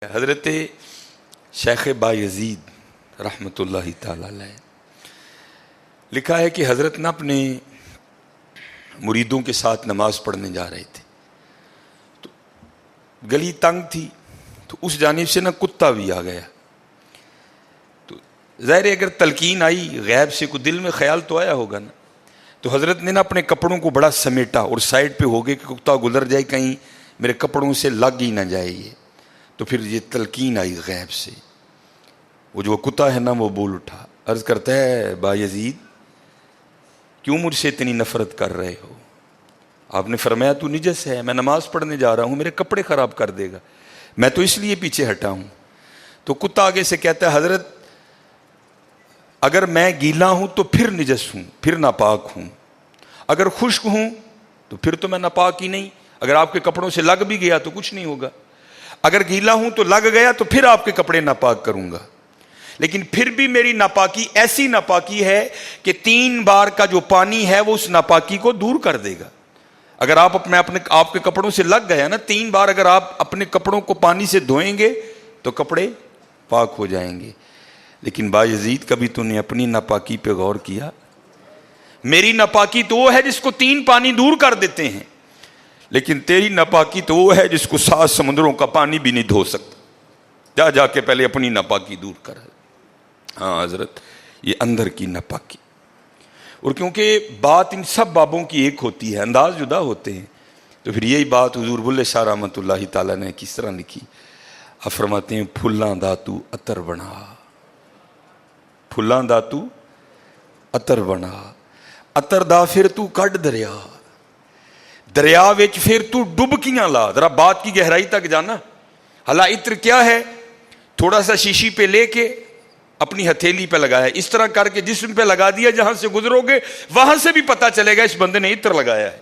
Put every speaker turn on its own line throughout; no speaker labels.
حضرت شیخ بایزید رحمۃ اللہ تعالی علیہ لکھا ہے کہ حضرت نے اپنے مریدوں کے ساتھ نماز پڑھنے جا رہے تھے تو گلی تنگ تھی تو اس جانب سے کتا بھی آ گیا. تو ظاہر اگر تلقین آئی غیب سے کوئی دل میں خیال تو آیا ہوگا نا, تو حضرت نے اپنے کپڑوں کو بڑا سمیٹا اور سائڈ پہ ہو گئے کہ کتا گزر جائے کہیں میرے کپڑوں سے لگ ہی نہ جائے یہ. تو پھر یہ تلقین آئی غیب سے, وہ جو کتا ہے نا وہ بول اٹھا, عرض کرتا ہے بایزید کیوں مجھ سے اتنی نفرت کر رہے ہو؟ آپ نے فرمایا تو نجس ہے, میں نماز پڑھنے جا رہا ہوں, میرے کپڑے خراب کر دے گا, میں تو اس لیے پیچھے ہٹا ہوں. تو کتا آگے سے کہتا ہے حضرت اگر میں گیلا ہوں تو پھر نجس ہوں, پھر ناپاک ہوں, اگر خشک ہوں تو پھر تو میں ناپاک ہی نہیں, اگر آپ کے کپڑوں سے لگ بھی گیا تو کچھ نہیں ہوگا, اگر گیلا ہوں تو لگ گیا تو پھر آپ کے کپڑے ناپاک کروں گا. لیکن پھر بھی میری ناپاکی ایسی ناپاکی ہے کہ 3 بار کا جو پانی ہے وہ اس ناپاکی کو دور کر دے گا. اگر آپ کے کپڑوں سے لگ گیا نا 3 بار, اگر آپ اپنے کپڑوں کو پانی سے دھوئیں گے تو کپڑے پاک ہو جائیں گے. لیکن بایزید کبھی تو نے اپنی ناپاکی پہ غور کیا؟ میری ناپاکی تو وہ ہے جس کو 3 پانی دور کر دیتے ہیں, لیکن تیری ناپاکی تو وہ ہے جس کو 7 سمندروں کا پانی بھی نہیں دھو سکتا. جا کے پہلے اپنی ناپاکی دور کر. ہاں حضرت یہ اندر کی ناپاکی. اور کیونکہ بات ان سب بابوں کی ایک ہوتی ہے, انداز جدا ہوتے ہیں, تو پھر یہی بات حضور بلے شاہ رحمۃ اللہ تعالیٰ نے کس طرح لکھی. آپ فرماتے ہیں پھلاں دا تو عطر بنا, پھلاں دا تو عطر بنا, عطر دا پھر تو کڈ دریا, دریا وچ پھر تو ڈبکیاں لا. ذرا بات کی گہرائی تک جانا. حالا عطر کیا ہے؟ تھوڑا سا شیشی پہ لے کے اپنی ہتھیلی پہ لگایا, اس طرح کر کے جسم پہ لگا دیا, جہاں سے گزرو گے وہاں سے بھی پتا چلے گا اس بندے نے عطر لگایا ہے.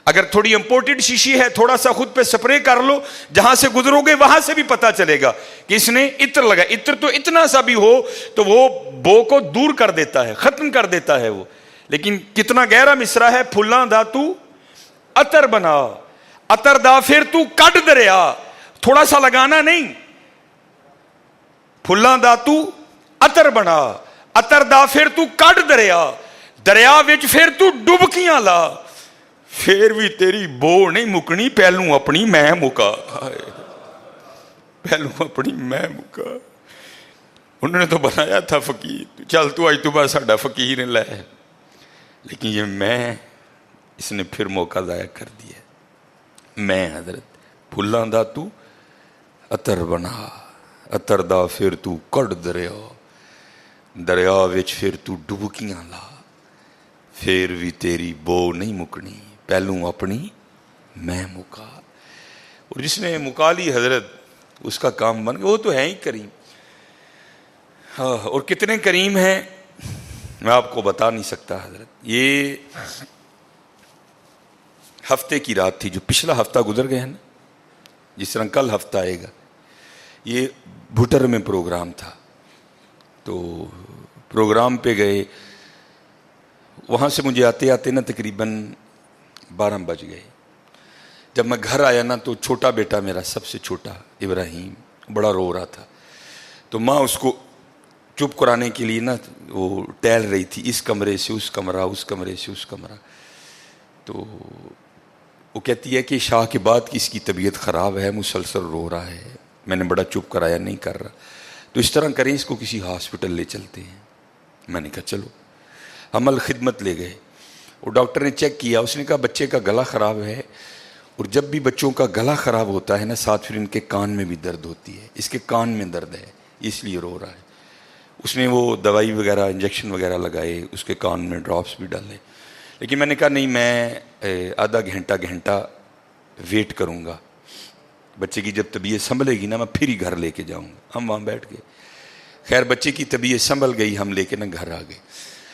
اگر تھوڑی امپورٹڈ شیشی ہے تھوڑا سا خود پہ سپرے کر لو, جہاں سے گزرو گے وہاں سے بھی پتا چلے گا کہ اس نے عطر لگایا. عطر تو اتنا سا بھی ہو تو وہ بو کو دور کر دیتا ہے, ختم کر دیتا ہے وہ. لیکن کتنا گہرا مصرع ہے, پھلاں دا تو عطر بنا, عطر دا پھر تو کڈ دریا. تھوڑا سا لگانا نہیں, پھلاں دا تو عطر بنا, عطر دا پھر تو کڈ دریا, دریا وچ پھر تو ڈبکیاں لا, پھر بھی تیری بو نہیں مکنی, پہلوں اپنی میں مکا. پہلوں اپنی میں مکا. انہوں نے تو بنایا تھا فقیر, چل تو آج تو بس ساڈا فقیر لے, لیکن یہ میں اس نے پھر موقع ضائع کر دیا. میں حضرت پھلاں دا تو عطر بنا, عطر دا پھر تو کڈ دریا, دریا وچ پھر تو ڈبکیاں لا, پھر بھی تیری بو نہیں مکنی, پہلوں اپنی میں مکا. اور جس نے مکا لی حضرت اس کا کام بن گیا. وہ تو ہے ہی کریم. ہاں, اور کتنے کریم ہیں میں آپ کو بتا نہیں سکتا حضرت. یہ ہفتے کی رات تھی, جو پچھلا ہفتہ گزر گیا ہے نا, جس طرح کل ہفتہ آئے گا, یہ بھٹر میں پروگرام تھا. تو پروگرام پہ گئے, وہاں سے مجھے آتے آتے نا تقریباً 12 بج گئے. جب میں گھر آیا نا تو چھوٹا بیٹا میرا, سب سے چھوٹا ابراہیم, بڑا رو رہا تھا. تو ماں اس کو چپ کرانے کے لیے نا وہ ٹہل رہی تھی, اس کمرے سے اس کمرہ, اس کمرے سے اس کمرہ. تو وہ کہتی ہے کہ شاہ کے بعد کی اس کی طبیعت خراب ہے, مسلسل رو رہا ہے. میں نے بڑا چپ کرایا, نہیں کر رہا. تو اس طرح کریں, اس کو کسی ہاسپٹل لے چلتے ہیں. میں نے کہا چلو. عمل خدمت لے گئے. وہ ڈاکٹر نے چیک کیا, اس نے کہا بچے کا گلا خراب ہے, اور جب بھی بچوں کا گلا خراب ہوتا ہے نا ساتھ پھر ان کے کان میں بھی درد ہوتی ہے. اس کے کان میں درد ہے اس لیے رو رہا ہے. اس نے وہ دوائی وغیرہ انجیکشن وغیرہ لگائے, اس کے کان میں ڈراپس بھی ڈالے. لیکن میں نے کہا نہیں, میں آدھا گھنٹہ ویٹ کروں گا, بچے کی جب طبیعت سنبھلے گی نا میں پھر ہی گھر لے کے جاؤں گا. ہم وہاں بیٹھ گئے. خیر بچے کی طبیعت سنبھل گئی, ہم لے کے نا گھر آ گئے.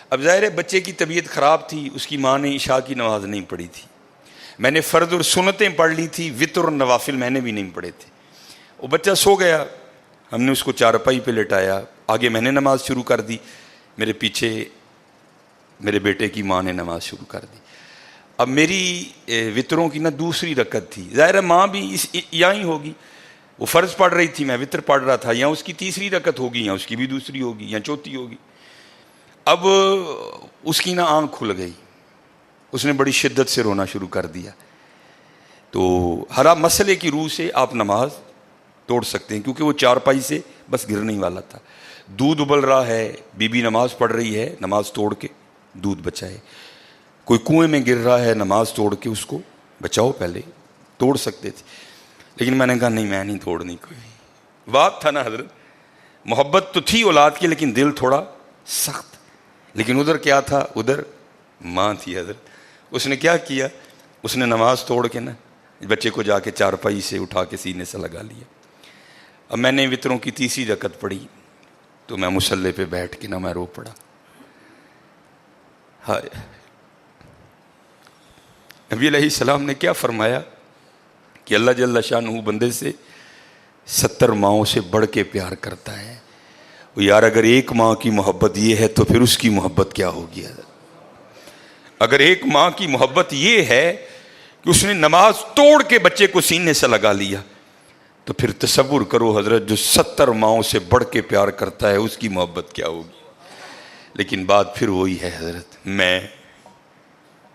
اب ظاہر ہے بچے کی طبیعت خراب تھی, اس کی ماں نے عشاء کی نماز نہیں پڑھی تھی. میں نے فرض اور سنتیں پڑھ لی تھی, وتر اور نوافل میں نے بھی نہیں پڑھے تھے. وہ بچہ سو گیا, ہم نے اس کو چارپائی پہ لٹایا, آگے میں نے نماز شروع کر دی, میرے پیچھے میرے بیٹے کی ماں نے نماز شروع کر دی. اب میری وطروں کی نا دوسری رکعت تھی, ظاہر ہے ماں بھی یہاں ہی ہوگی, وہ فرض پڑھ رہی تھی، میں وطر پڑھ رہا تھا، یا اس کی تیسری رکعت ہوگی یا اس کی بھی دوسری ہوگی یا چوتھی ہوگی. اب اس کی نا آنکھ کھل گئی، اس نے بڑی شدت سے رونا شروع کر دیا. تو ہر مسئلے کی روح سے آپ نماز توڑ سکتے ہیں، کیونکہ وہ چارپائی سے بس گرنے ہی والا تھا. دودھ ابل رہا ہے، بی بی نماز پڑھ رہی ہے، نماز توڑ کے دودھ بچائے. کوئی کنویں میں گر رہا ہے، نماز توڑ کے اس کو بچاؤ. پہلے توڑ سکتے تھے، لیکن میں نے کہا نہیں، میں نہیں توڑنی. کوئی بات تھا نا حضرت، محبت تو تھی اولاد کی لیکن دل تھوڑا سخت. لیکن ادھر کیا تھا؟ ادھر ماں تھی حضرت. اس نے کیا کیا؟ اس نے نماز توڑ کے نا بچے کو جا کے چارپائی سے اٹھا کے سینے سے لگا لیا. اب میں نے وطروں کی تیسری رکعت پڑھی تو میں مصلی پہ بیٹھ کے نا میں رو پڑا. ہائے، نبی علیہ السلام نے کیا فرمایا کہ اللہ جل شانہ بندے سے 70 ماؤں سے بڑھ کے پیار کرتا ہے. یار اگر ایک ماں کی محبت یہ ہے تو پھر اس کی محبت کیا ہوگی؟ اگر ایک ماں کی محبت یہ ہے کہ اس نے نماز توڑ کے بچے کو سینے سے لگا لیا، تو پھر تصور کرو حضرت، جو 70 ماؤں سے بڑھ کے پیار کرتا ہے اس کی محبت کیا ہوگی. لیکن بات پھر وہی ہے حضرت،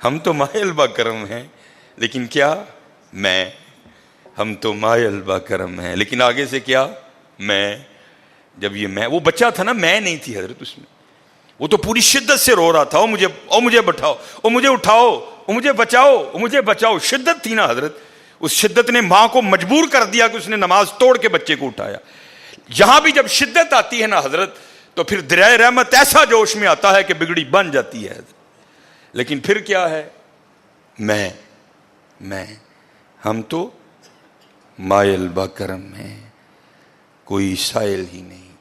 ہم تو مائل با کرم ہیں، لیکن کیا ہم تو مائل با کرم ہیں، لیکن آگے سے کیا؟ جب یہ وہ بچہ تھا نا، میں نہیں تھی حضرت اس میں. وہ تو پوری شدت سے رو رہا تھا، مجھے بٹھاؤ، مجھے اٹھاؤ، مجھے بچاؤ، مجھے بچاؤ. شدت تھی نا حضرت، اس شدت نے ماں کو مجبور کر دیا کہ اس نے نماز توڑ کے بچے کو اٹھایا. یہاں بھی جب شدت آتی ہے نا حضرت، تو پھر دریائے رحمت ایسا جوش میں آتا ہے کہ بگڑی بن جاتی ہے. لیکن پھر کیا ہے؟ ہم تو مائل با کرم ہیں، کوئی سائل ہی نہیں.